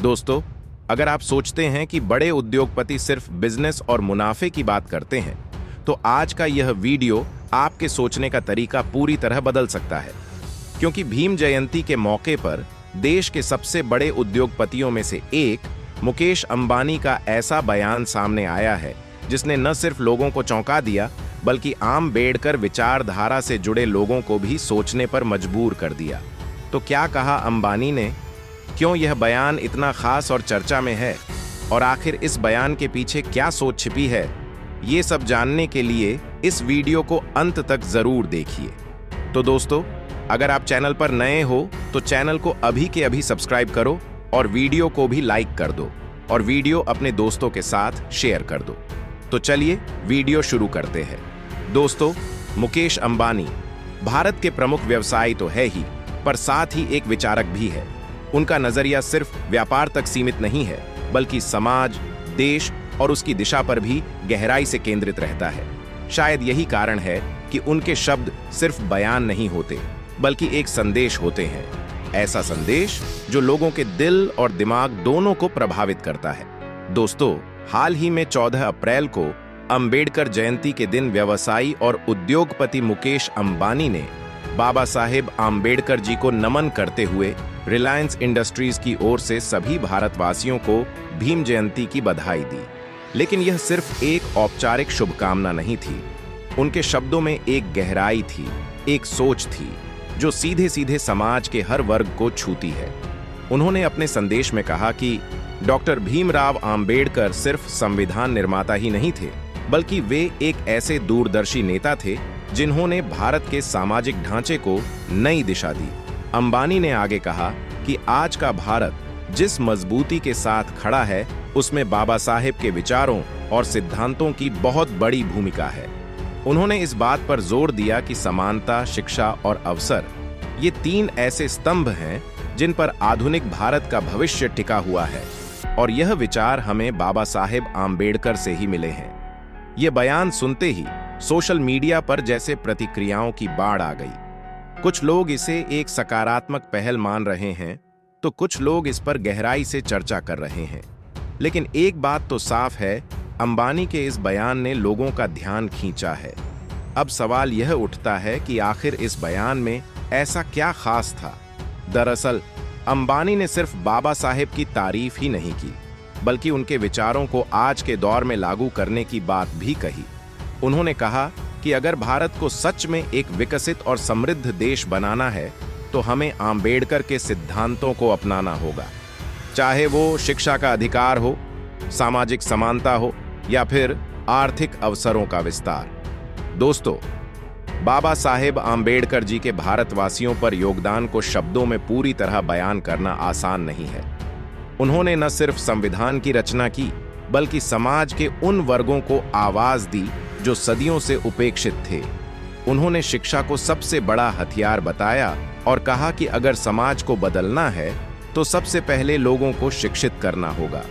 दोस्तों, अगर आप सोचते हैं कि बड़े उद्योगपति सिर्फ बिजनेस और मुनाफे की बात करते हैं, तो आज का यह वीडियो आपके सोचने का तरीका पूरी तरह बदल सकता है। क्योंकि भीम जयंती के मौके पर देश के सबसे बड़े उद्योगपतियों में से एक मुकेश अंबानी का ऐसा बयान सामने आया है जिसने न सिर्फ लोगों को चौंका दिया, बल्कि आंबेडकर विचारधारा से जुड़े लोगों को भी सोचने पर मजबूर कर दिया। तो क्या कहा अंबानी ने? क्यों यह बयान इतना खास और चर्चा में है? और आखिर इस बयान के पीछे क्या सोच छिपी है? ये सब जानने के लिए इस वीडियो को अंत तक जरूर देखिए। तो दोस्तों, अगर आप चैनल पर नए हो तो चैनल को अभी के अभी सब्सक्राइब करो और वीडियो को भी लाइक कर दो और वीडियो अपने दोस्तों के साथ शेयर कर दो। तो चलिए वीडियो शुरू करते हैं। दोस्तों, मुकेश अंबानी भारत के प्रमुख व्यवसायी तो है ही, पर साथ ही एक विचारक भी है। उनका नजरिया सिर्फ व्यापार तक सीमित नहीं है, बल्कि समाज, देश और उसकी दिशा पर भी गहराई से केंद्रित रहता है। शायद यही कारण है कि उनके शब्द सिर्फ बयान नहीं होते, बल्कि एक संदेश होते हैं। ऐसा संदेश जो लोगों के दिल और दिमाग दोनों को प्रभावित करता है। दोस्तों, हाल ही में 14 अप्रैल को अंबेडकर जयंती के दिन व्यवसायी और उद्योगपति मुकेश अंबानी ने बाबा साहेब आंबेडकर जी को नमन करते हुए रिलायंस इंडस्ट्रीज की ओर से सभी भारतवासियों को भीम जयंती की बधाई दी। लेकिन यह सिर्फ एक औपचारिक शुभकामना नहीं थी। उनके शब्दों में एक गहराई थी, एक सोच थी जो सीधे सीधे समाज के हर वर्ग को छूती है। उन्होंने अपने संदेश में कहा कि डॉक्टर भीमराव आंबेडकर सिर्फ संविधान निर्माता ही नहीं थे, बल्कि वे एक ऐसे दूरदर्शी नेता थे जिन्होंने भारत के सामाजिक ढांचे को नई दिशा दी। अंबानी ने आगे कहा कि आज का भारत जिस मजबूती के साथ खड़ा है, उसमें बाबा साहेब के विचारों और सिद्धांतों की बहुत बड़ी भूमिका है। उन्होंने इस बात पर जोर दिया कि समानता, शिक्षा और अवसर ये 3 ऐसे स्तंभ हैं जिन पर आधुनिक भारत का भविष्य टिका हुआ है, और यह विचार हमें बाबा साहेब आंबेडकर से ही मिले हैं। यह बयान सुनते ही सोशल मीडिया पर जैसे प्रतिक्रियाओं की बाढ़ आ गई। कुछ लोग इसे एक सकारात्मक पहल मान रहे हैं, तो कुछ लोग इस पर गहराई से चर्चा कर रहे हैं। लेकिन एक बात तो साफ है, अंबानी के इस बयान ने लोगों का ध्यान खींचा है। अब सवाल यह उठता है कि आखिर इस बयान में ऐसा क्या खास था? दरअसल अंबानी ने सिर्फ बाबा साहेब की तारीफ ही नहीं की, बल्कि उनके विचारों को आज के दौर में लागू करने की बात भी कही। उन्होंने कहा कि अगर भारत को सच में एक विकसित और समृद्ध देश बनाना है, तो हमें आंबेडकर के सिद्धांतों को अपनाना होगा। चाहे वो शिक्षा का अधिकार हो, सामाजिक समानता हो, या फिर आर्थिक अवसरों का विस्तार। दोस्तों, बाबा साहेब आंबेडकर जी के भारतवासियों पर योगदान को शब्दों में पूरी तरह बयान करना आसान नहीं है। उन्होंने न सिर्फ संविधान की रचना की, बल्कि समाज के उन वर्गों को आवाज दी जो सदियों से उपेक्षित थे। उन्होंने शिक्षा को सबसे बड़ा हथियार बताया और कहा कि अगर समाज को बदलना है तो सबसे पहले लोगों को शिक्षित करना होगा।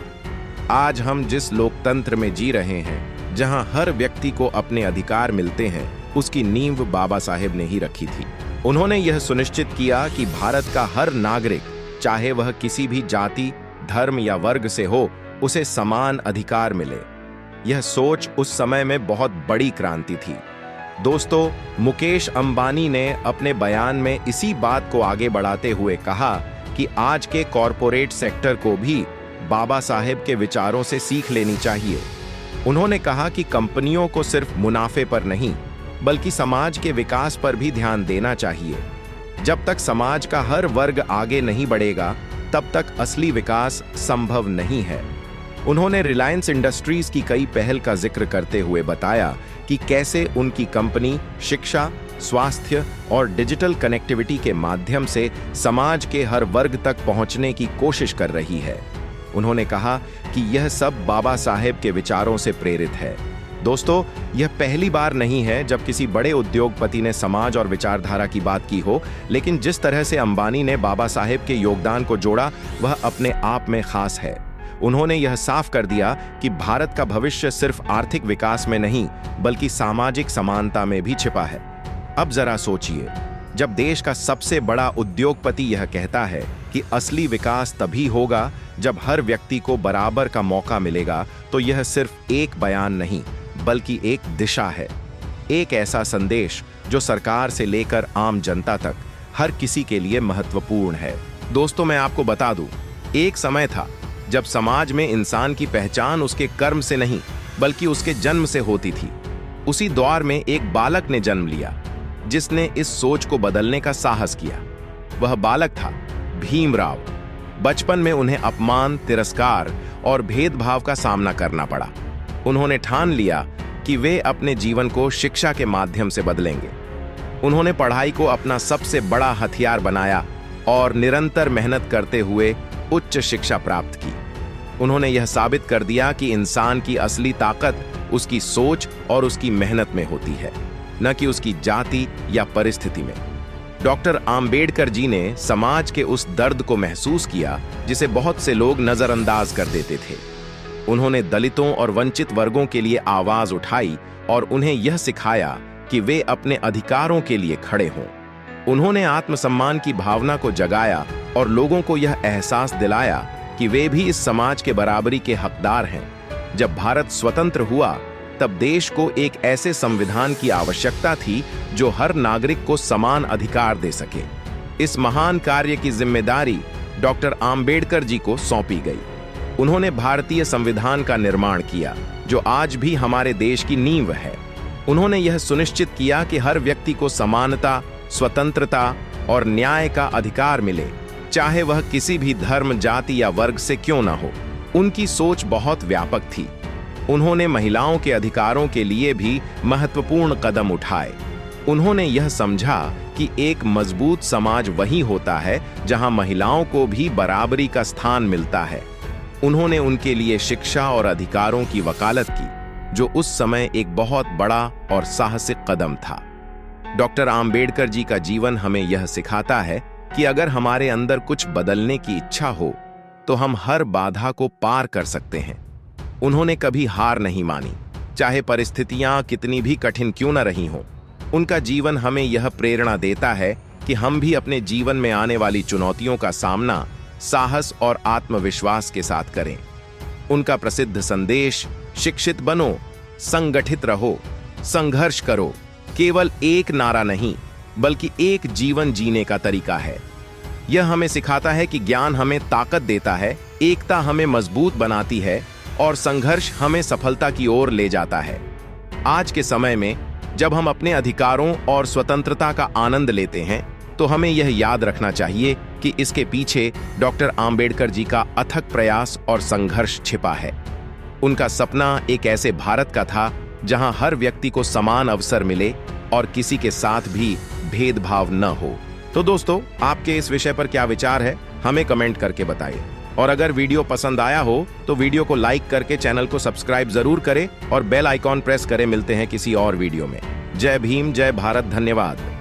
आज हम जिस लोकतंत्र में जी रहे हैं, जहां हर व्यक्ति को अपने अधिकार मिलते हैं, उसकी नींव बाबा साहेब ने ही रखी थी। उन्होंने यह सुनिश्चित किया कि भारत का हर नागरिक, चाहे वह किसी भी जाति, धर्म या वर्ग से हो, उसे समान अधिकार मिले। यह सोच उस समय में बहुत बड़ी क्रांति थी। दोस्तों, मुकेश अंबानी ने अपने बयान में इसी बात को आगे बढ़ाते हुए कहा कि आज के कॉरपोरेट सेक्टर को भी बाबा साहेब के विचारों से सीख लेनी चाहिए। उन्होंने कहा कि कंपनियों को सिर्फ मुनाफे पर नहीं, बल्कि समाज के विकास पर भी ध्यान देना चाहिए। जब तक समाज का हर वर्ग आगे नहीं बढ़ेगा, तब तक असली विकास संभव नहीं है। उन्होंने रिलायंस इंडस्ट्रीज की कई पहल का जिक्र करते हुए बताया कि कैसे उनकी कंपनी शिक्षा, स्वास्थ्य और डिजिटल कनेक्टिविटी के माध्यम से समाज के हर वर्ग तक पहुंचने की कोशिश कर रही है। उन्होंने कहा कि यह सब बाबा साहेब के विचारों से प्रेरित है। दोस्तों, यह पहली बार नहीं है जब किसी बड़े उद्योगपति ने समाज और विचारधारा की बात की हो, लेकिन जिस तरह से अंबानी ने बाबा साहेब के योगदान को जोड़ा, वह अपने आप में खास है। उन्होंने यह साफ कर दिया कि भारत का भविष्य सिर्फ आर्थिक विकास में नहीं, बल्कि सामाजिक समानता में भी छिपा है। अब जरा सोचिए, जब देश का सबसे बड़ा उद्योगपति यह कहता है कि असली विकास तभी होगा जब हर व्यक्ति को बराबर का मौका मिलेगा, तो यह सिर्फ एक बयान नहीं बल्कि एक दिशा है, एक ऐसा संदेश जो सरकार से लेकर आम जनता तक हर किसी के लिए महत्वपूर्ण है। दोस्तों, मैं आपको बता दूं, एक समय था जब समाज में इंसान की पहचान उसके कर्म से नहीं बल्कि उसके जन्म से होती थी। उसी दौर में एक बालक ने जन्म लिया जिसने इस सोच को बदलने का साहस किया। वह बालक था भीमराव। बचपन में उन्हें अपमान, तिरस्कार और भेदभाव का सामना करना पड़ा। उन्होंने ठान लिया कि वे अपने जीवन को शिक्षा के माध्यम से बदलेंगे। उन्होंने पढ़ाई को अपना सबसे बड़ा हथियार बनाया और निरंतर मेहनत करते हुए उच्च शिक्षा प्राप्त की। उन्होंने यह साबित कर दिया कि इंसान की असली ताकत उसकी सोच और उसकी मेहनत में होती है, न कि उसकी जाति या परिस्थिति में। डॉक्टर आम्बेडकर जी ने समाज के उस दर्द को महसूस किया जिसे बहुत से लोग नजरअंदाज कर देते थे। उन्होंने दलितों और वंचित वर्गों के लिए आवाज उठाई और उन्हें यह सिखाया कि वे अपने अधिकारों के लिए खड़े हों। उन्होंने आत्मसम्मान की भावना को जगाया और लोगों को यह एहसास दिलाया कि वे भी इस समाज के बराबरी के हकदार हैं। जब भारत स्वतंत्र हुआ तब देश को एक ऐसे संविधान की आवश्यकता थी जो हर नागरिक को समान अधिकार दे सके। इस महान कार्य की जिम्मेदारी डॉक्टर आम्बेडकर जी को सौंपी गई। उन्होंने भारतीय संविधान का निर्माण किया जो आज भी हमारे देश की नींव है। उन्होंने यह सुनिश्चित किया कि हर व्यक्ति को समानता, स्वतंत्रता और न्याय का अधिकार मिले, चाहे वह किसी भी धर्म, जाति या वर्ग से क्यों न हो। उनकी सोच बहुत व्यापक थी। उन्होंने महिलाओं के अधिकारों के लिए भी महत्वपूर्ण कदम उठाए। उन्होंने यह समझा कि एक मजबूत समाज वही होता है जहां महिलाओं को भी बराबरी का स्थान मिलता है। उन्होंने उनके लिए शिक्षा और अधिकारों की वकालत की, जो उस समय एक बहुत बड़ा और साहसिक कदम था। डॉक्टर आम्बेडकर जी का जीवन हमें यह सिखाता है कि अगर हमारे अंदर कुछ बदलने की इच्छा हो तो हम हर बाधा को पार कर सकते हैं। उन्होंने कभी हार नहीं मानी, चाहे परिस्थितियां कितनी भी कठिन क्यों न रही हों। उनका जीवन हमें यह प्रेरणा देता है कि हम भी अपने जीवन में आने वाली चुनौतियों का सामना साहस और आत्मविश्वास के साथ करें। उनका प्रसिद्ध संदेश, शिक्षित बनो, संगठित रहो, संघर्ष करो, केवल एक नारा नहीं बल्कि एक जीवन जीने का तरीका है। यह हमें सिखाता है कि ज्ञान हमें ताकत देता है, एकता हमें मजबूत बनाती है और संघर्ष हमें सफलता की ओर ले जाता है। आज के समय में जब हम अपने अधिकारों और स्वतंत्रता का आनंद लेते हैं तो हमें यह याद रखना चाहिए कि इसके पीछे डॉक्टर आम्बेडकर जी का अथक प्रयास और संघर्ष छिपा है। उनका सपना एक ऐसे भारत का था जहां हर व्यक्ति को समान अवसर मिले और किसी के साथ भी भेदभाव न हो। तो दोस्तों, आपके इस विषय पर क्या विचार है, हमें कमेंट करके बताइए। और अगर वीडियो पसंद आया हो तो वीडियो को लाइक करके चैनल को सब्सक्राइब जरूर करें और बेल आइकॉन प्रेस करें। मिलते हैं किसी और वीडियो में। जय भीम, जय भारत, धन्यवाद।